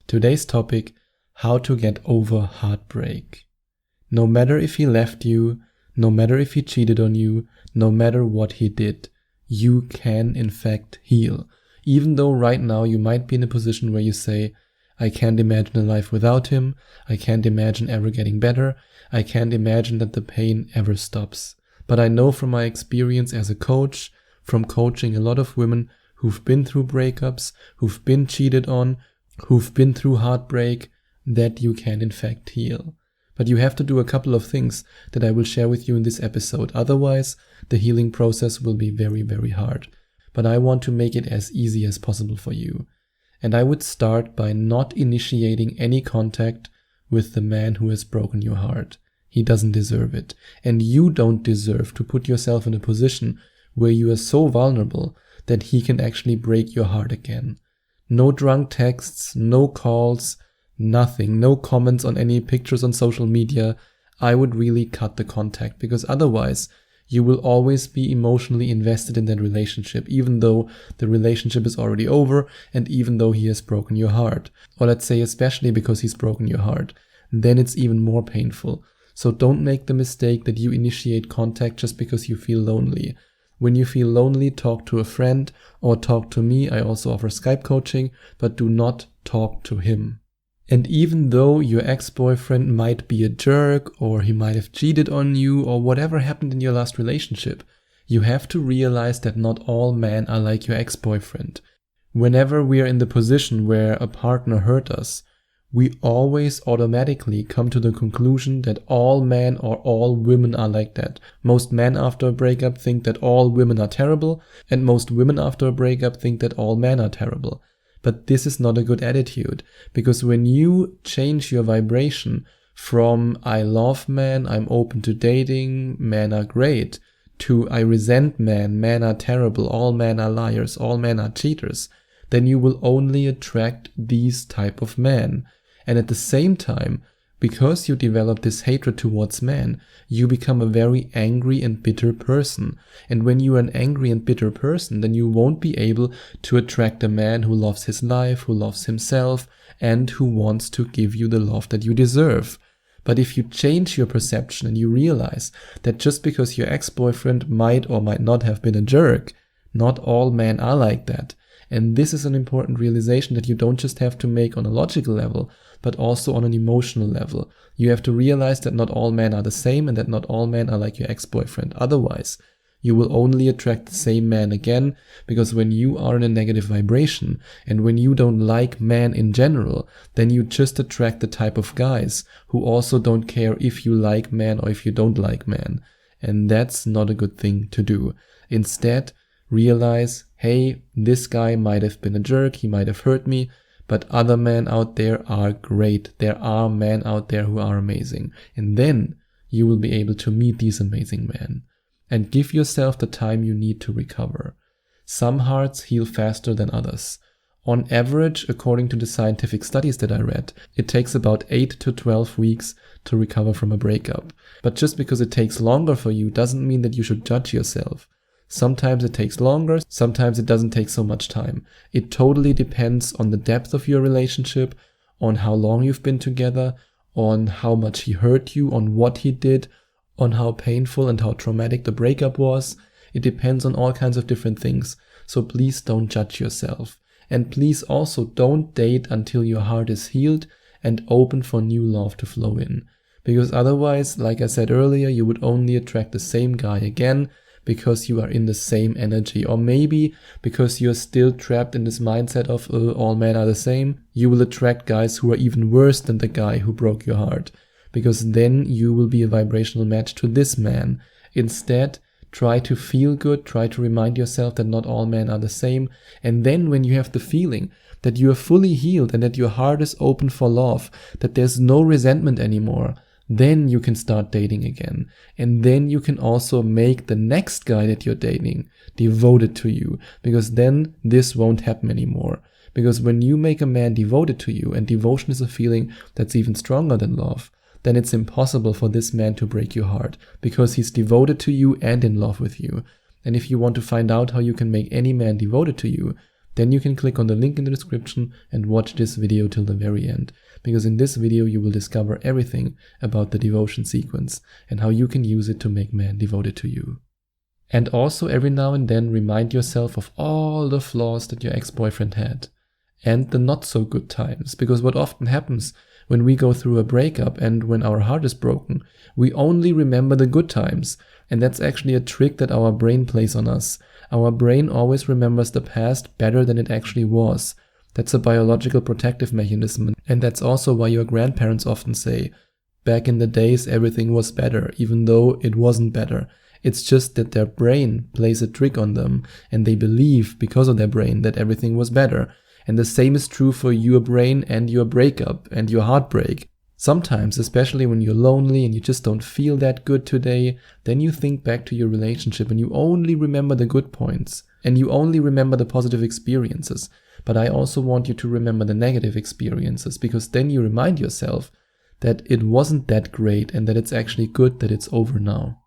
Today's topic, how to get over heartbreak. No matter if he left you, no matter if he cheated on you, no matter what he did, you can in fact heal. Even though right now you might be in a position where you say, I can't imagine a life without him, I can't imagine ever getting better, I can't imagine that the pain ever stops. But I know from my experience as a coach, from coaching a lot of women who've been through breakups, who've been cheated on, who've been through heartbreak, that you can in fact heal. But you have to do a couple of things that I will share with you in this episode. Otherwise, the healing process will be very, very hard. But I want to make it as easy as possible for you. And I would start by not initiating any contact with the man who has broken your heart. He doesn't deserve it. And you don't deserve to put yourself in a position where you are so vulnerable that he can actually break your heart again. No drunk texts, no calls, nothing, no comments on any pictures on social media. I would really cut the contact, because otherwise you will always be emotionally invested in that relationship, even though the relationship is already over and even though he has broken your heart. Or let's say especially because he's broken your heart. Then it's even more painful. So don't make the mistake that you initiate contact just because you feel lonely. When you feel lonely, talk to a friend or talk to me. I also offer Skype coaching, but do not talk to him. And even though your ex-boyfriend might be a jerk, or he might have cheated on you, or whatever happened in your last relationship, you have to realize that not all men are like your ex-boyfriend. Whenever we are in the position where a partner hurt us, we always automatically come to the conclusion that all men or all women are like that. Most men after a breakup think that all women are terrible, and most women after a breakup think that all men are terrible. But this is not a good attitude, because when you change your vibration from I love men, I'm open to dating, men are great, to I resent men, men are terrible, all men are liars, all men are cheaters, then you will only attract these type of men. And at the same time, because you develop this hatred towards men, you become a very angry and bitter person. And when you are an angry and bitter person, then you won't be able to attract a man who loves his life, who loves himself, and who wants to give you the love that you deserve. But if you change your perception and you realize that just because your ex-boyfriend might or might not have been a jerk, not all men are like that. And this is an important realization that you don't just have to make on a logical level, but also on an emotional level. You have to realize that not all men are the same and that not all men are like your ex-boyfriend. Otherwise, you will only attract the same man again, because when you are in a negative vibration and when you don't like men in general, then you just attract the type of guys who also don't care if you like men or if you don't like men. And that's not a good thing to do. Instead, realize, hey, this guy might have been a jerk, he might have hurt me, but other men out there are great. There are men out there who are amazing. And then you will be able to meet these amazing men. And give yourself the time you need to recover. Some hearts heal faster than others. On average, according to the scientific studies that I read, it takes about 8 to 12 weeks to recover from a breakup. But just because it takes longer for you doesn't mean that you should judge yourself. Sometimes it takes longer, sometimes it doesn't take so much time. It totally depends on the depth of your relationship, on how long you've been together, on how much he hurt you, on what he did, on how painful and how traumatic the breakup was. It depends on all kinds of different things. So please don't judge yourself. And please also don't date until your heart is healed and open for new love to flow in. Because otherwise, like I said earlier, you would only attract the same guy again, because you are in the same energy, or maybe because you're still trapped in this mindset of all men are the same, you will attract guys who are even worse than the guy who broke your heart, because then you will be a vibrational match to this man. Instead, try to feel good, try to remind yourself that not all men are the same, and then when you have the feeling that you are fully healed and that your heart is open for love, that there's no resentment anymore, then you can start dating again. And then you can also make the next guy that you're dating devoted to you, because then this won't happen anymore. Because when you make a man devoted to you, and devotion is a feeling that's even stronger than love, then it's impossible for this man to break your heart, because he's devoted to you and in love with you. And if you want to find out how you can make any man devoted to you, then you can click on the link in the description and watch this video till the very end. Because in this video you will discover everything about the devotion sequence and how you can use it to make men devoted to you. And also every now and then remind yourself of all the flaws that your ex-boyfriend had and the not so good times, because what often happens when we go through a breakup and when our heart is broken, we only remember the good times, and that's actually a trick that our brain plays on us. Our brain always remembers the past better than it actually was. That's a biological protective mechanism, and that's also why your grandparents often say, back in the days everything was better, even though it wasn't better. It's just that their brain plays a trick on them, and they believe, because of their brain, that everything was better. And the same is true for your brain and your breakup and your heartbreak. Sometimes, especially when you're lonely and you just don't feel that good today, then you think back to your relationship and you only remember the good points and you only remember the positive experiences. But I also want you to remember the negative experiences, because then you remind yourself that it wasn't that great and that it's actually good that it's over now.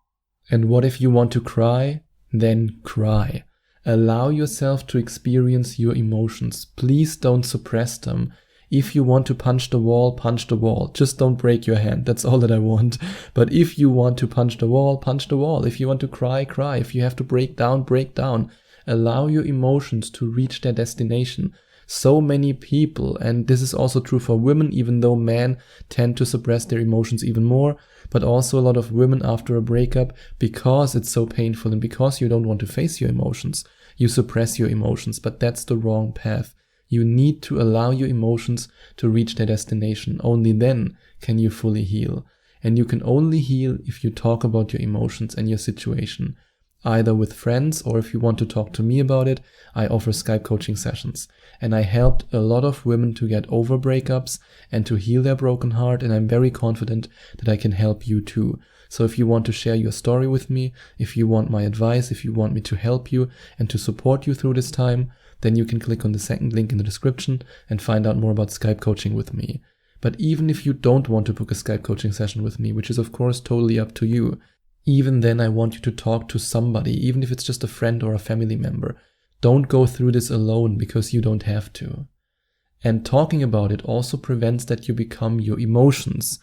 And what if you want to cry? Then cry. Allow yourself to experience your emotions. Please don't suppress them. If you want to punch the wall, punch the wall. Just don't break your hand. That's all that I want. But if you want to punch the wall, punch the wall. If you want to cry, cry. If you have to break down, break down. Allow your emotions to reach their destination. So many people, and this is also true for women, even though men tend to suppress their emotions even more, but also a lot of women after a breakup, because it's so painful and because you don't want to face your emotions, you suppress your emotions, but that's the wrong path. You need to allow your emotions to reach their destination. Only then can you fully heal. And you can only heal if you talk about your emotions and your situation, either with friends, or if you want to talk to me about it, I offer Skype coaching sessions. And I helped a lot of women to get over breakups and to heal their broken heart, and I'm very confident that I can help you too. So if you want to share your story with me, if you want my advice, if you want me to help you and to support you through this time, then you can click on the second link in the description and find out more about Skype coaching with me. But even if you don't want to book a Skype coaching session with me, which is of course totally up to you, even then I want you to talk to somebody, even if it's just a friend or a family member. Don't go through this alone, because you don't have to. And talking about it also prevents that you become your emotions.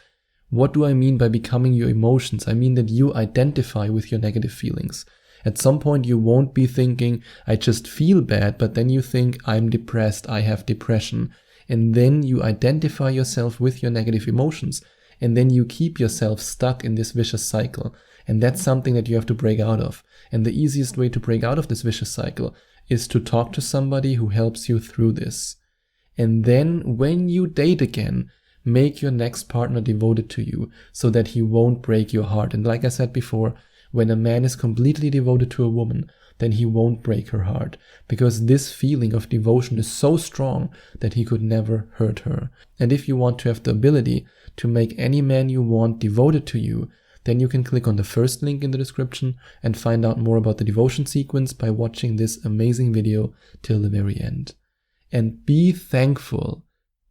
What do I mean by becoming your emotions? I mean that you identify with your negative feelings. At some point you won't be thinking, I just feel bad, but then you think, I'm depressed, I have depression. And then you identify yourself with your negative emotions. And then you keep yourself stuck in this vicious cycle. And that's something that you have to break out of. And the easiest way to break out of this vicious cycle is to talk to somebody who helps you through this. And then when you date again, make your next partner devoted to you so that he won't break your heart. And like I said before, when a man is completely devoted to a woman, then he won't break her heart, because this feeling of devotion is so strong that he could never hurt her. And if you want to have the ability to make any man you want devoted to you, then you can click on the first link in the description and find out more about the devotion sequence by watching this amazing video till the very end. And be thankful.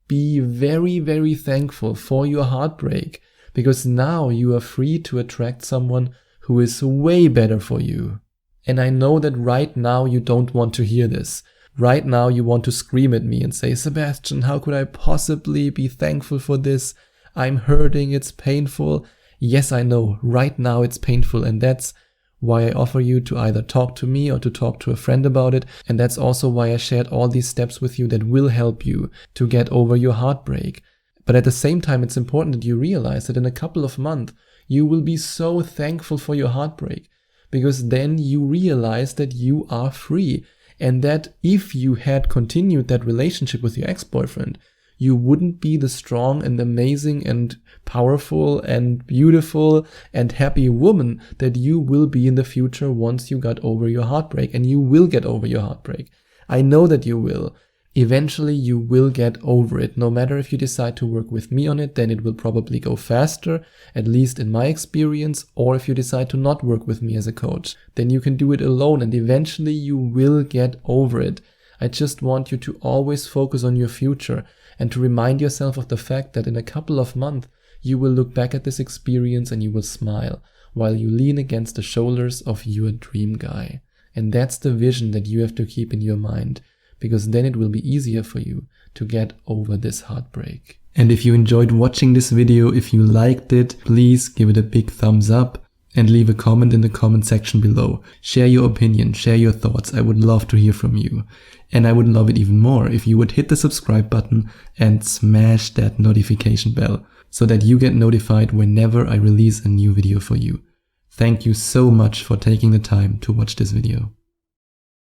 Be very, very thankful for your heartbreak, because now you are free to attract someone who is way better for you. And I know that right now you don't want to hear this. Right now you want to scream at me and say, Sebastian, how could I possibly be thankful for this? I'm hurting, it's painful. Yes, I know, right now it's painful, and that's why I offer you to either talk to me or to talk to a friend about it. And that's also why I shared all these steps with you that will help you to get over your heartbreak. But at the same time, it's important that you realize that in a couple of months, you will be so thankful for your heartbreak, because then you realize that you are free, and that if you had continued that relationship with your ex-boyfriend, you wouldn't be the strong and amazing and powerful and beautiful and happy woman that you will be in the future once you got over your heartbreak. And you will get over your heartbreak. I know that you will. Eventually you will get over it. No matter if you decide to work with me on it, then it will probably go faster, at least in my experience. Or if you decide to not work with me as a coach, then you can do it alone, and eventually you will get over it. I just want you to always focus on your future and to remind yourself of the fact that in a couple of months you will look back at this experience and you will smile while you lean against the shoulders of your dream guy. And that's the vision that you have to keep in your mind. because then it will be easier for you to get over this heartbreak. And if you enjoyed watching this video, if you liked it, please give it a big thumbs up and leave a comment in the comment section below. Share your opinion, share your thoughts. I would love to hear from you. And I would love it even more if you would hit the subscribe button and smash that notification bell so that you get notified whenever I release a new video for you. Thank you so much for taking the time to watch this video.